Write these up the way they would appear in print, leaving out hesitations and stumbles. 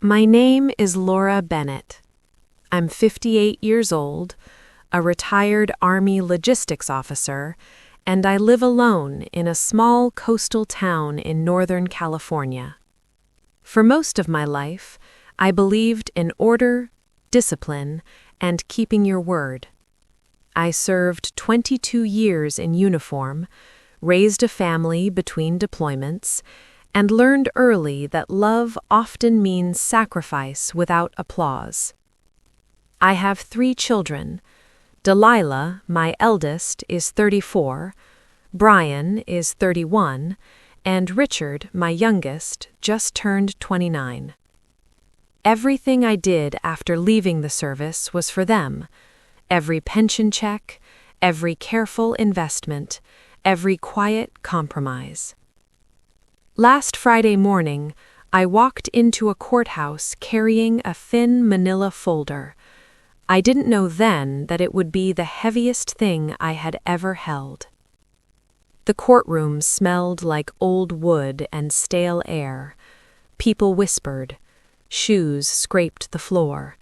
My name is Laura Bennett. I'm 58 years old, a retired Army logistics officer, and I live alone in a small coastal town in Northern California. For most of my life, I believed in order, discipline, and keeping your word. I served 22 years in uniform, raised a family between deployments, and learned early that love often means sacrifice without applause. I have 3 children. Delilah, my eldest, is 34, Brian is 31, and Richard, my youngest, just turned 29. Everything I did after leaving the service was for them. Every pension check, every careful investment, every quiet compromise. Last Friday morning, I walked into a courthouse carrying a thin manila folder. I didn't know then that it would be the heaviest thing I had ever held. The courtroom smelled like old wood and stale air. People whispered. Shoes scraped the floor.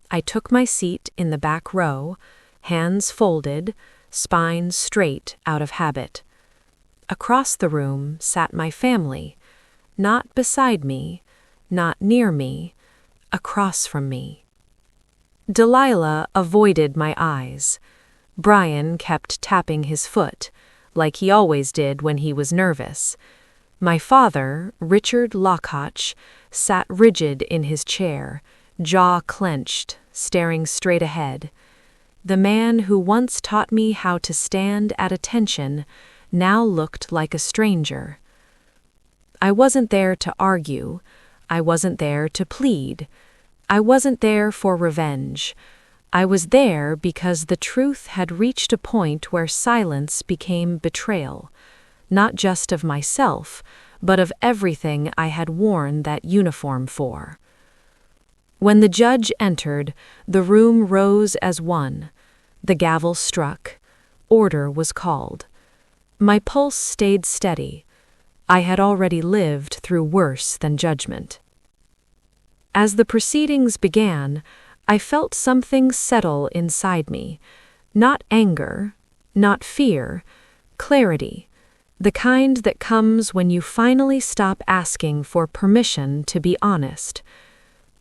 I took my seat in the back row, hands folded, spine straight out of habit. Across the room sat my family, not beside me, not near me, across from me. Delilah avoided my eyes. Brian kept tapping his foot, like he always did when he was nervous. My father, Richard Lockotch, sat rigid in his chair, jaw clenched, staring straight ahead. The man who once taught me how to stand at attention now looked like a stranger. I wasn't there to argue. I wasn't there to plead. I wasn't there for revenge. I was there because the truth had reached a point where silence became betrayal, not just of myself, but of everything I had worn that uniform for. When the judge entered, the room rose as one. The gavel struck. Order was called. My pulse stayed steady. I had already lived through worse than judgment. As the proceedings began, I felt something settle inside me. Not anger, not fear, clarity, the kind that comes when you finally stop asking for permission to be honest.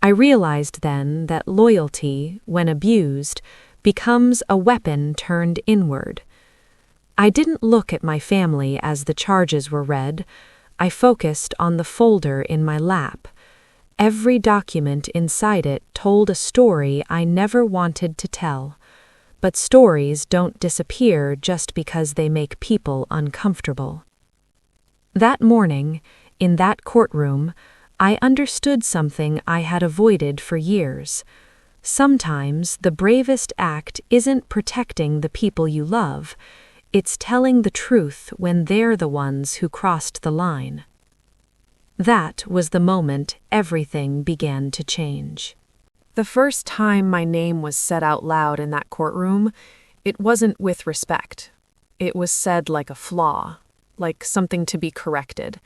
I realized then that loyalty, when abused, becomes a weapon turned inward. I didn't look at my family as the charges were read. I focused on the folder in my lap. Every document inside it told a story I never wanted to tell. But stories don't disappear just because they make people uncomfortable. That morning, in that courtroom, I understood something I had avoided for years. Sometimes the bravest act isn't protecting the people you love. It's telling the truth when they're the ones who crossed the line. That was the moment everything began to change. The first time my name was said out loud in that courtroom, it wasn't with respect. It was said like a flaw, like something to be corrected.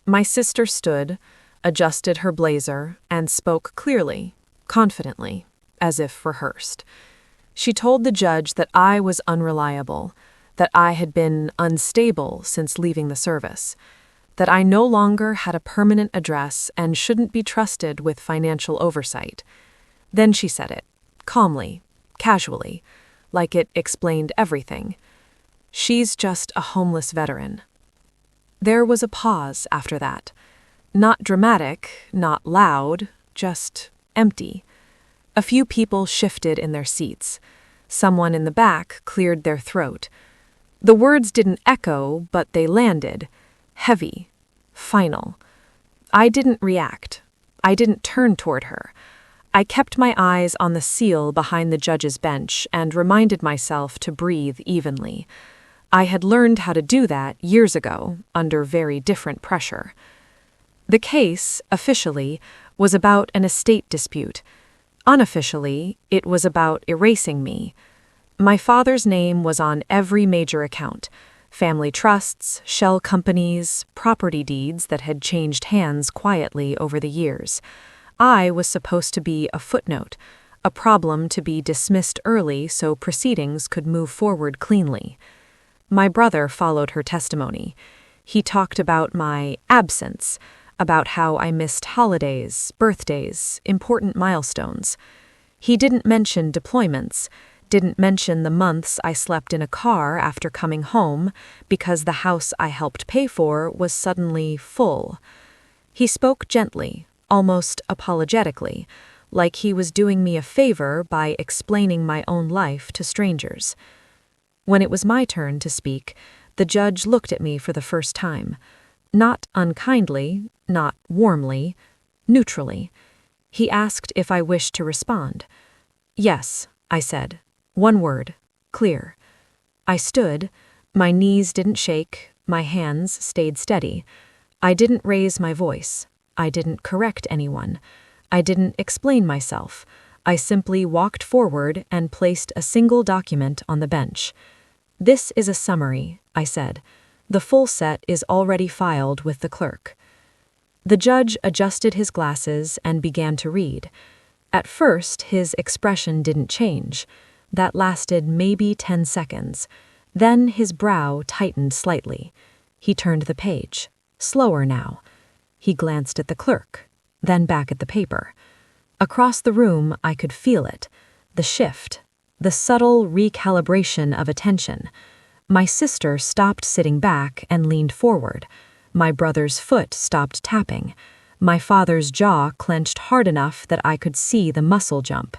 My sister stood, adjusted her blazer, and spoke clearly, confidently, as if rehearsed. She told the judge that I was unreliable, that I had been unstable since leaving the service, that I no longer had a permanent address and shouldn't be trusted with financial oversight. Then she said it, calmly, casually, like it explained everything. She's just a homeless veteran. There was a pause after that. Not dramatic, not loud, just empty. A few people shifted in their seats. Someone in the back cleared their throat. The words didn't echo, but they landed. Heavy. Final. I didn't react. I didn't turn toward her. I kept my eyes on the seal behind the judge's bench and reminded myself to breathe evenly. I had learned how to do that years ago, under very different pressure. The case, officially, was about an estate dispute. Unofficially, it was about erasing me. My father's name was on every major account: family trusts, shell companies, property deeds that had changed hands quietly over the years. I was supposed to be a footnote, a problem to be dismissed early so proceedings could move forward cleanly. My brother followed her testimony. He talked about my absence, about how I missed holidays, birthdays, important milestones. He didn't mention deployments, didn't mention the months I slept in a car after coming home because the house I helped pay for was suddenly full. He spoke gently, almost apologetically, like he was doing me a favor by explaining my own life to strangers. When it was my turn to speak, the judge looked at me for the first time. Not unkindly, not warmly, neutrally. He asked if I wished to respond. Yes, I said. One word. Clear. I stood. My knees didn't shake. My hands stayed steady. I didn't raise my voice. I didn't correct anyone. I didn't explain myself. I simply walked forward and placed a single document on the bench. This is a summary, I said. The full set is already filed with the clerk. The judge adjusted his glasses and began to read. At first, his expression didn't change. That lasted maybe 10 seconds. Then his brow tightened slightly. He turned the page. Slower now. He glanced at the clerk, then back at the paper. Across the room, I could feel it. The shift. The subtle recalibration of attention. My sister stopped sitting back and leaned forward. My brother's foot stopped tapping. My father's jaw clenched hard enough that I could see the muscle jump.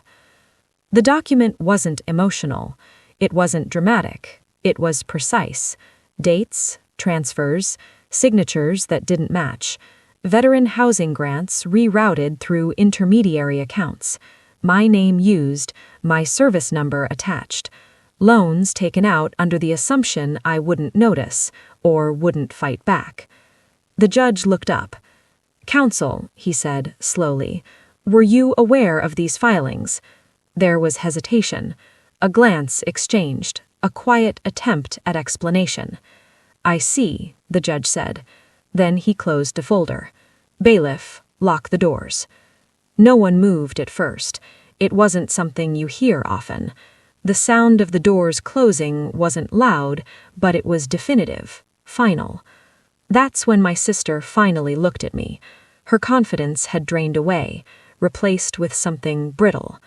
The document wasn't emotional. It wasn't dramatic. It was precise. Dates, transfers, signatures that didn't match. Veteran housing grants rerouted through intermediary accounts. My name used, my service number attached. Loans taken out under the assumption I wouldn't notice or wouldn't fight back. The judge looked up. "Counsel," he said slowly, "were you aware of these filings?" There was hesitation. A glance exchanged, a quiet attempt at explanation. "I see," the judge said. Then he closed a folder. "Bailiff, lock the doors." No one moved at first. It wasn't something you hear often. The sound of the doors closing wasn't loud, but it was definitive, final. That's when my sister finally looked at me. Her confidence had drained away, replaced with something brittle.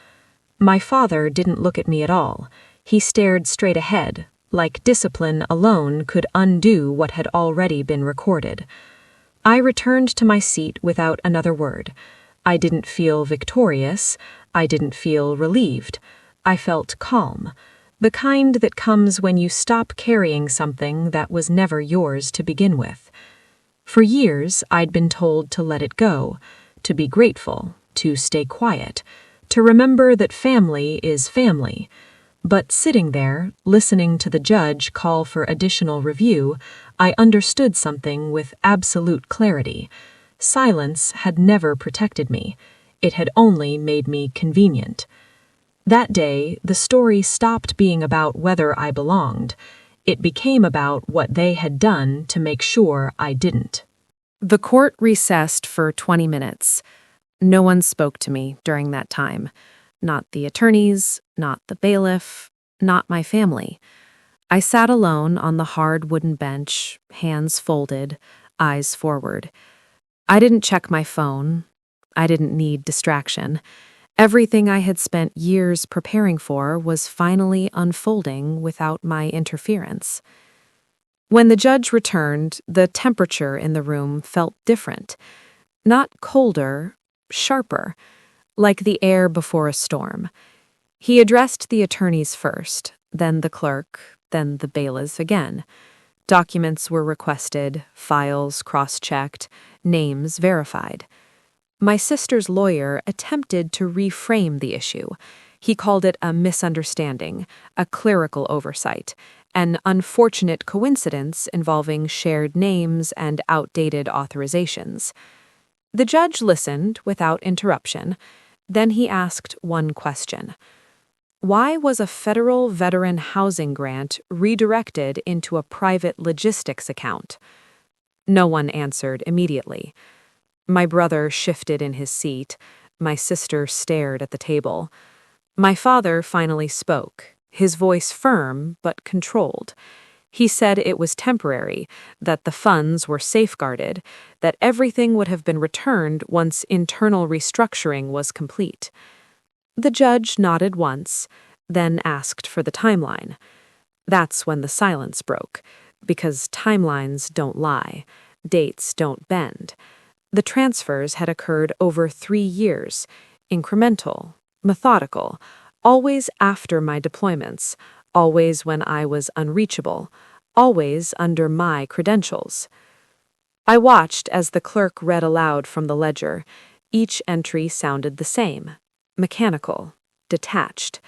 My father didn't look at me at all. He stared straight ahead, like discipline alone could undo what had already been recorded. I returned to my seat without another word. I didn't feel victorious. I didn't feel relieved. I felt calm, the kind that comes when you stop carrying something that was never yours to begin with. For years, I'd been told to let it go, to be grateful, to stay quiet, to remember that family is family. But sitting there, listening to the judge call for additional review, I understood something with absolute clarity. Silence had never protected me. It had only made me convenient. That day, the story stopped being about whether I belonged. It became about what they had done to make sure I didn't. The court recessed for 20 minutes. No one spoke to me during that time. Not the attorneys, not the bailiff, not my family. I sat alone on the hard wooden bench, hands folded, eyes forward. I didn't check my phone. I didn't need distraction. Everything I had spent years preparing for was finally unfolding without my interference. When the judge returned, the temperature in the room felt different. Not colder, sharper, like the air before a storm. He addressed the attorneys first, then the clerk, then the bailiffs again. Documents were requested, files cross-checked, names verified. My sister's lawyer attempted to reframe the issue. He called it a misunderstanding, a clerical oversight, an unfortunate coincidence involving shared names and outdated authorizations. The judge listened without interruption. Then he asked one question. Why was a federal veteran housing grant redirected into a private logistics account? No one answered immediately. My brother shifted in his seat, My sister stared at the table. My father finally spoke, his voice firm but controlled. He said it was temporary, that the funds were safeguarded, that everything would have been returned once internal restructuring was complete. The judge nodded once, then asked for the timeline. That's when the silence broke, because timelines don't lie, dates don't bend. The transfers had occurred over 3 years, incremental, methodical, always after my deployments, always when I was unreachable, always under my credentials. I watched as the clerk read aloud from the ledger. Each entry sounded the same, mechanical, detached,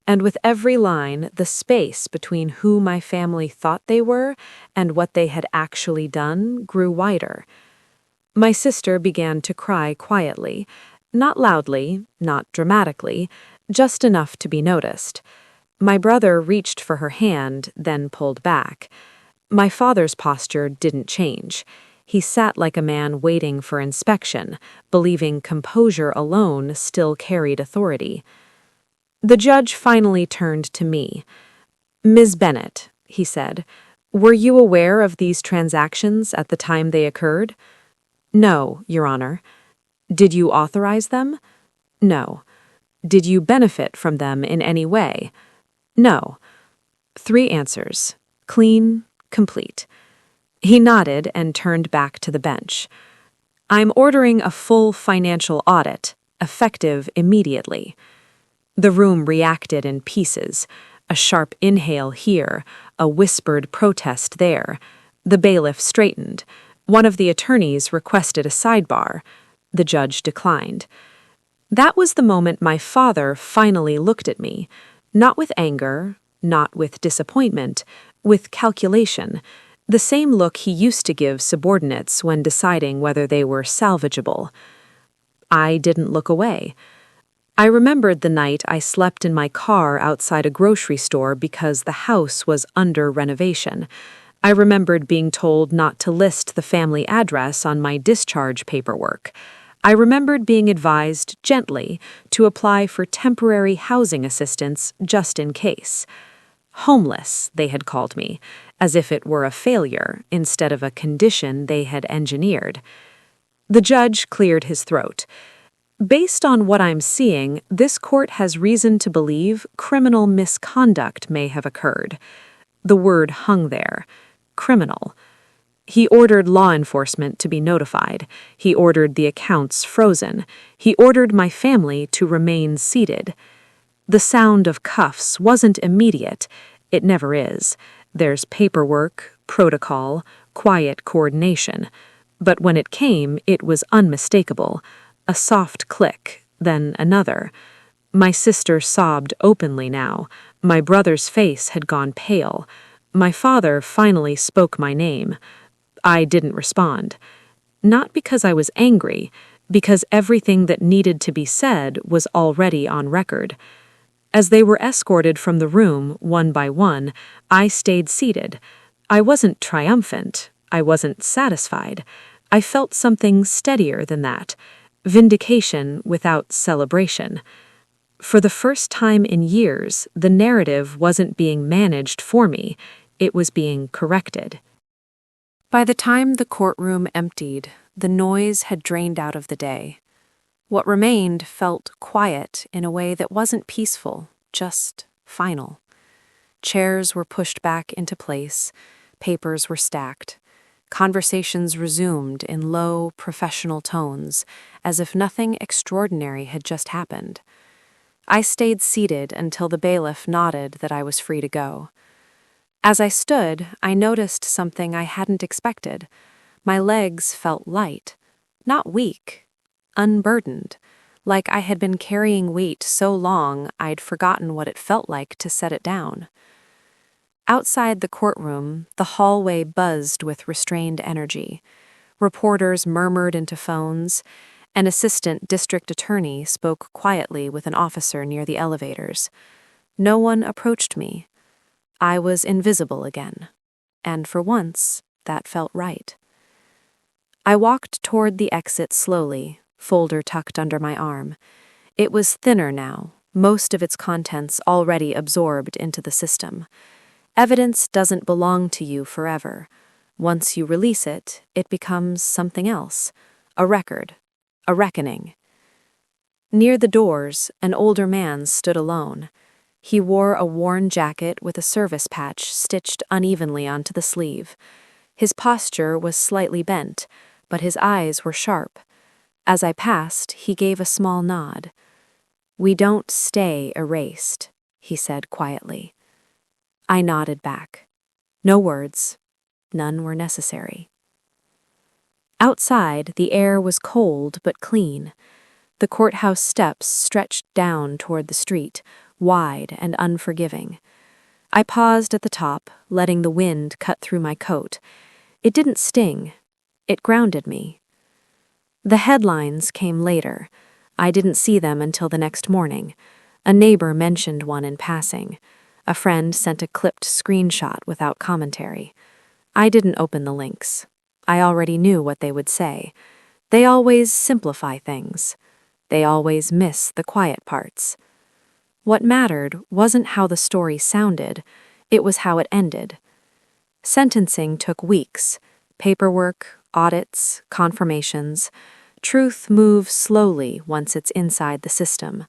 and with every line, the space between who my family thought they were and what they had actually done grew wider. My sister began to cry quietly, not loudly, not dramatically, just enough to be noticed. My brother reached for her hand, then pulled back. My father's posture didn't change. He sat like a man waiting for inspection, believing composure alone still carried authority. The judge finally turned to me. "Ms. Bennett," he said, "were you aware of these transactions at the time they occurred?" "No, Your Honor." "Did you authorize them?" "No." "Did you benefit from them in any way?" "No." 3 answers. Clean, complete. He nodded and turned back to the bench. "I'm ordering a full financial audit, effective immediately." The room reacted in pieces. A sharp inhale here, a whispered protest there. The bailiff straightened. One of the attorneys requested a sidebar. The judge declined. That was the moment my father finally looked at me, not with anger, not with disappointment, with calculation, the same look he used to give subordinates when deciding whether they were salvageable. I didn't look away. I remembered the night I slept in my car outside a grocery store because the house was under renovation. I remembered being told not to list the family address on my discharge paperwork. I remembered being advised gently to apply for temporary housing assistance just in case. Homeless, they had called me, as if it were a failure instead of a condition they had engineered. The judge cleared his throat. "Based on what I'm seeing, this court has reason to believe criminal misconduct may have occurred." The word hung there. Criminal. He ordered law enforcement to be notified. He ordered the accounts frozen. He ordered my family to remain seated. The sound of cuffs wasn't immediate. It never is. There's paperwork, protocol, quiet coordination. But when it came, it was unmistakable. A soft click, then another. My sister sobbed openly now. My brother's face had gone pale. My father finally spoke my name. I didn't respond. Not because I was angry, because everything that needed to be said was already on record. As they were escorted from the room, one by one, I stayed seated. I wasn't triumphant. I wasn't satisfied. I felt something steadier than that. Vindication without celebration. For the first time in years, the narrative wasn't being managed for me. It was being corrected. By the time the courtroom emptied, the noise had drained out of the day. What remained felt quiet in a way that wasn't peaceful, just final. Chairs were pushed back into place, papers were stacked. Conversations resumed in low, professional tones, as if nothing extraordinary had just happened. I stayed seated until the bailiff nodded that I was free to go. As I stood, I noticed something I hadn't expected. My legs felt light, not weak, unburdened, like I had been carrying weight so long I'd forgotten what it felt like to set it down. Outside the courtroom, the hallway buzzed with restrained energy. Reporters murmured into phones. An assistant district attorney spoke quietly with an officer near the elevators. No one approached me. I was invisible again, and for once, that felt right. I walked toward the exit slowly, folder tucked under my arm. It was thinner now, most of its contents already absorbed into the system. Evidence doesn't belong to you forever. Once you release it, it becomes something else, a record, a reckoning. Near the doors, an older man stood alone. He wore a worn jacket with a service patch stitched unevenly onto the sleeve. His posture was slightly bent, but his eyes were sharp. As I passed, he gave a small nod. "We don't stay erased," he said quietly. I nodded back. No words. None were necessary. Outside, the air was cold but clean. The courthouse steps stretched down toward the street, wide and unforgiving. I paused at the top, letting the wind cut through my coat. It didn't sting. It grounded me. The headlines came later. I didn't see them until the next morning. A neighbor mentioned one in passing. A friend sent a clipped screenshot without commentary. I didn't open the links. I already knew what they would say. They always simplify things. They always miss the quiet parts. What mattered wasn't how the story sounded, it was how it ended. Sentencing took weeks. Paperwork, audits, confirmations. Truth moves slowly once it's inside the system,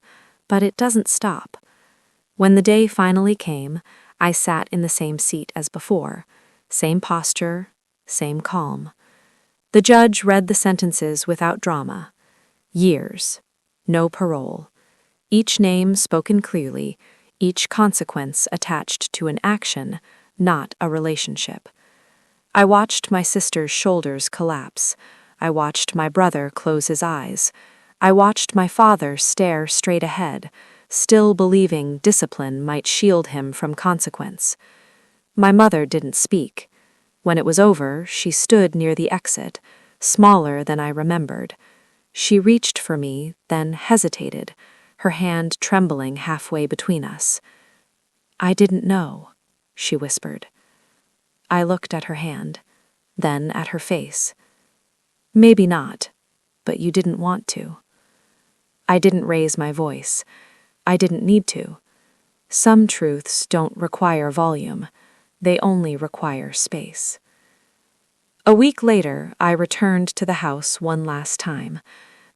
but it doesn't stop. When the day finally came, I sat in the same seat as before. Same posture, same calm. The judge read the sentences without drama. Years. No parole. Each name spoken clearly, each consequence attached to an action, not a relationship. I watched my sister's shoulders collapse. I watched my brother close his eyes. I watched my father stare straight ahead, still believing discipline might shield him from consequence. My mother didn't speak. When it was over, she stood near the exit, smaller than I remembered. She reached for me, then hesitated, her hand trembling halfway between us. "I didn't know," she whispered. I looked at her hand, then at her face. "Maybe not, but you didn't want to." I didn't raise my voice. I didn't need to. Some truths don't require volume. They only require space. A week later, I returned to the house one last time.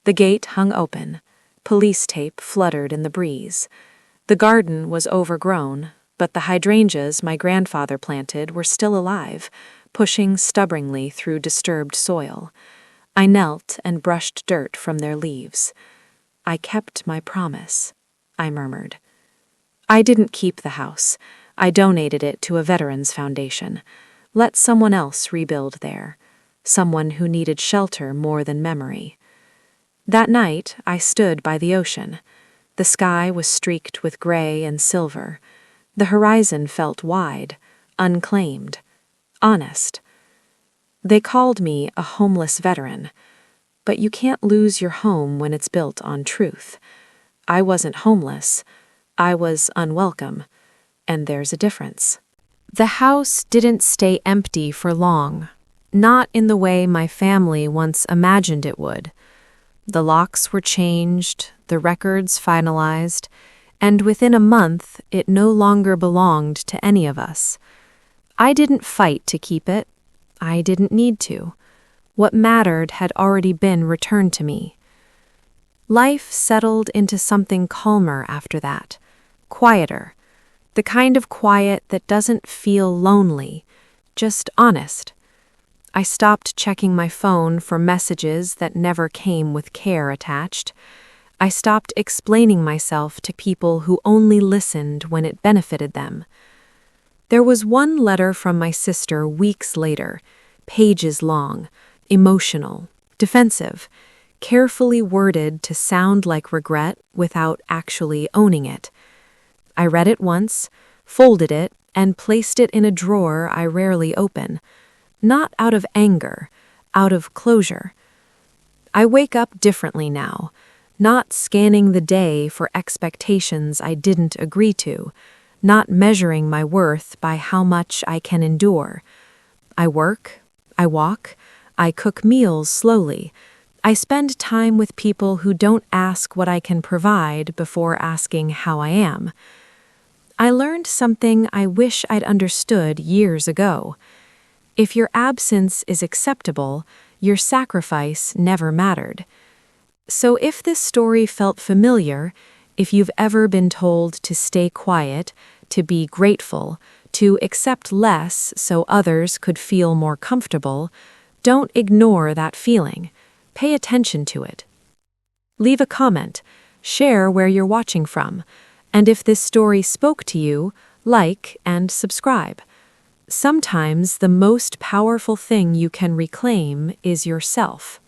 The gate hung open. Police tape fluttered in the breeze. The garden was overgrown, but the hydrangeas my grandfather planted were still alive, pushing stubbornly through disturbed soil. I knelt and brushed dirt from their leaves. "I kept my promise," I murmured. I didn't keep the house. I donated it to a veterans foundation. Let someone else rebuild there. Someone who needed shelter more than memory. That night, I stood by the ocean. The sky was streaked with gray and silver. The horizon felt wide, unclaimed, honest. They called me a homeless veteran, but you can't lose your home when it's built on truth. I wasn't homeless. I was unwelcome, and there's a difference. The house didn't stay empty for long, not in the way my family once imagined it would. The locks were changed, the records finalized, and within a month it no longer belonged to any of us. I didn't fight to keep it. I didn't need to. What mattered had already been returned to me. Life settled into something calmer after that, quieter, the kind of quiet that doesn't feel lonely, just honest. I stopped checking my phone for messages that never came with care attached. I stopped explaining myself to people who only listened when it benefited them. There was one letter from my sister weeks later, pages long, emotional, defensive, carefully worded to sound like regret without actually owning it. I read it once, folded it, and placed it in a drawer I rarely open. Not out of anger, out of closure. I wake up differently now, not scanning the day for expectations I didn't agree to, not measuring my worth by how much I can endure. I work, I walk, I cook meals slowly. I spend time with people who don't ask what I can provide before asking how I am. I learned something I wish I'd understood years ago. If your absence is acceptable, your sacrifice never mattered. So if this story felt familiar, if you've ever been told to stay quiet, to be grateful, to accept less so others could feel more comfortable, don't ignore that feeling. Pay attention to it. Leave a comment, share where you're watching from, and if this story spoke to you, like and subscribe. Sometimes the most powerful thing you can reclaim is yourself.